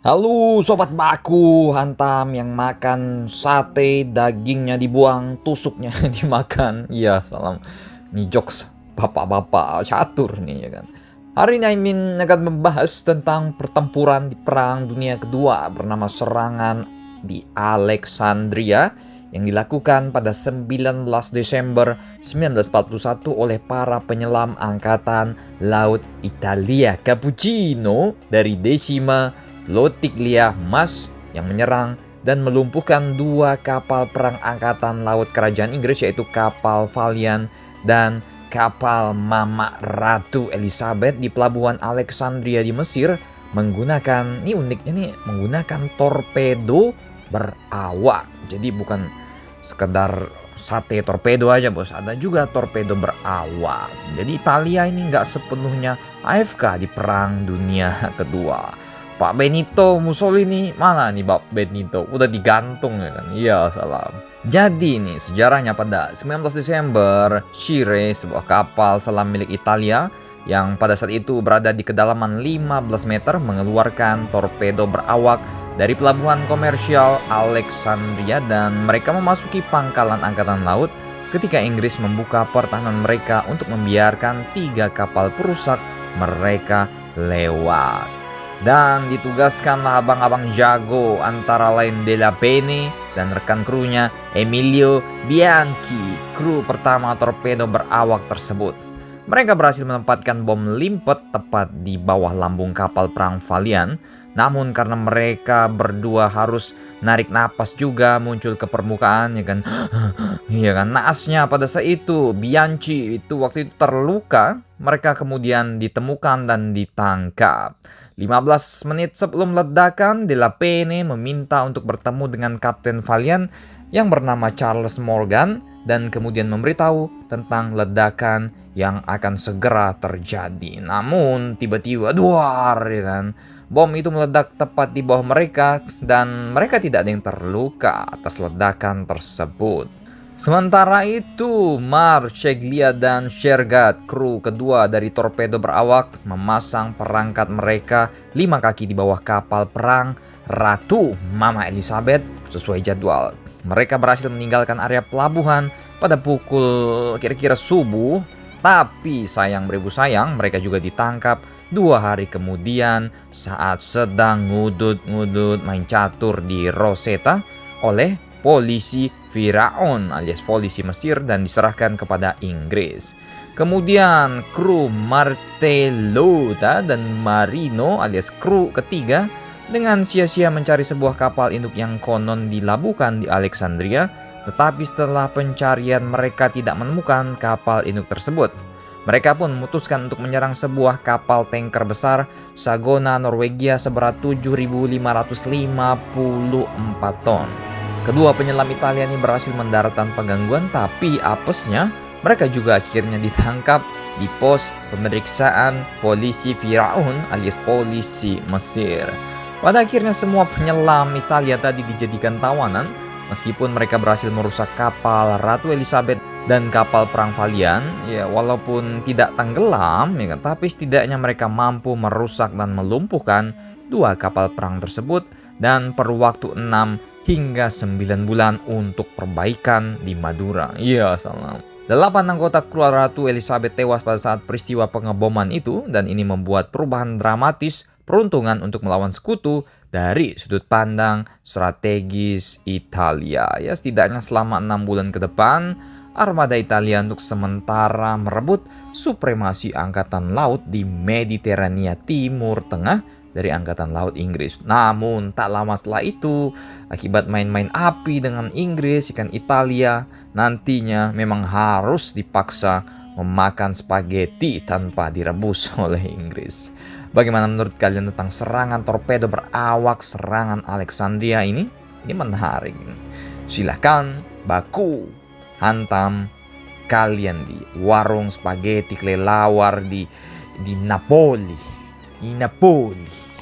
Halo sobat baku, hantam yang makan sate, dagingnya dibuang, tusuknya dimakan. Iya, salam. Nih jokes bapak-bapak catur nih ya kan. Hari ini Aimin akan membahas tentang pertempuran di Perang Dunia Kedua bernama Serangan di Alexandria yang dilakukan pada 19 Desember 1941 oleh para penyelam Angkatan Laut Italia Cappuccino dari Decima Flotiglia Mas yang menyerang dan melumpuhkan dua kapal perang angkatan laut kerajaan Inggris, yaitu kapal Valiant dan kapal Mama Ratu Elizabeth di pelabuhan Alexandria di Mesir menggunakan, ini uniknya nih, menggunakan torpedo berawak. Jadi bukan sekedar sate torpedo aja bos, ada juga torpedo berawak. Jadi Italia ini nggak sepenuhnya AFK di Perang Dunia Kedua. Pak Benito Mussolini mana nih Pak Benito? Udah digantung ya kan? Iya, salam. Jadi nih sejarahnya pada 19 Desember, Shire, sebuah kapal selam milik Italia yang pada saat itu berada di kedalaman 15 meter mengeluarkan torpedo berawak dari pelabuhan komersial Alexandria dan mereka memasuki pangkalan angkatan laut ketika Inggris membuka pertahanan mereka untuk membiarkan 3 kapal perusak mereka lewat. Dan ditugaskanlah abang-abang jago antara lain Della Pene dan rekan krunya Emilio Bianchi, kru pertama torpedo berawak tersebut. Mereka berhasil menempatkan bom limpet tepat di bawah lambung kapal perang Valiant. Namun karena mereka berdua harus narik napas juga muncul ke permukaan ya kan. Iya kan, naasnya pada saat itu Bianchi itu waktu itu terluka. Mereka kemudian ditemukan dan ditangkap. 15 menit sebelum ledakan, Della Pene meminta untuk bertemu dengan Kapten Valiant yang bernama Charles Morgan dan kemudian memberitahu tentang ledakan yang akan segera terjadi. Namun tiba-tiba duar ya kan, bom itu meledak tepat di bawah mereka dan mereka tidak ada yang terluka atas ledakan tersebut. Sementara itu, Marceglia dan Shergat, kru kedua dari torpedo berawak, memasang perangkat mereka 5 kaki di bawah kapal perang Ratu Mama Elizabeth sesuai jadwal. Mereka berhasil meninggalkan area pelabuhan pada pukul kira-kira subuh, tapi sayang beribu sayang mereka juga ditangkap 2 hari kemudian saat sedang ngudut-ngudut main catur di Rosetta oleh polisi Firaun alias polisi Mesir dan diserahkan kepada Inggris. Kemudian kru Martellota dan Marino alias kru ketiga dengan sia-sia mencari sebuah kapal induk yang konon dilabuhkan di Alexandria, tetapi setelah pencarian mereka tidak menemukan kapal induk tersebut. Mereka pun memutuskan untuk menyerang sebuah kapal tanker besar Sagona Norwegia seberat 7.554 ton. Kedua penyelam Italia ini berhasil mendarat tanpa gangguan, tapi apesnya mereka juga akhirnya ditangkap di pos pemeriksaan polisi Firaun alias polisi Mesir. Pada akhirnya semua penyelam Italia tadi dijadikan tawanan, meskipun mereka berhasil merusak kapal Ratu Elizabeth dan kapal perang Valiant, ya walaupun tidak tenggelam, ya kan, tapi setidaknya mereka mampu merusak dan melumpuhkan 2 kapal perang tersebut dan perlu waktu 6 hingga 9 bulan untuk perbaikan di Madura. Iya, salam. 8 anggota kru Ratu Elizabeth tewas pada saat peristiwa pengeboman itu dan ini membuat perubahan dramatis peruntungan untuk melawan sekutu dari sudut pandang strategis Italia. Ya, setidaknya selama 6 bulan ke depan, armada Italia untuk sementara merebut supremasi angkatan laut di Mediterania Timur Tengah dari angkatan laut Inggris. Namun tak lama setelah itu, akibat main-main api dengan Inggris, ikan Italia nantinya memang harus dipaksa memakan spaghetti tanpa direbus oleh Inggris. Bagaimana menurut kalian tentang serangan torpedo berawak serangan Alexandria ini? Ini menarik. Silahkan baku hantam kalian di warung spaghetti kelelawar di Napoli. Di Napoli.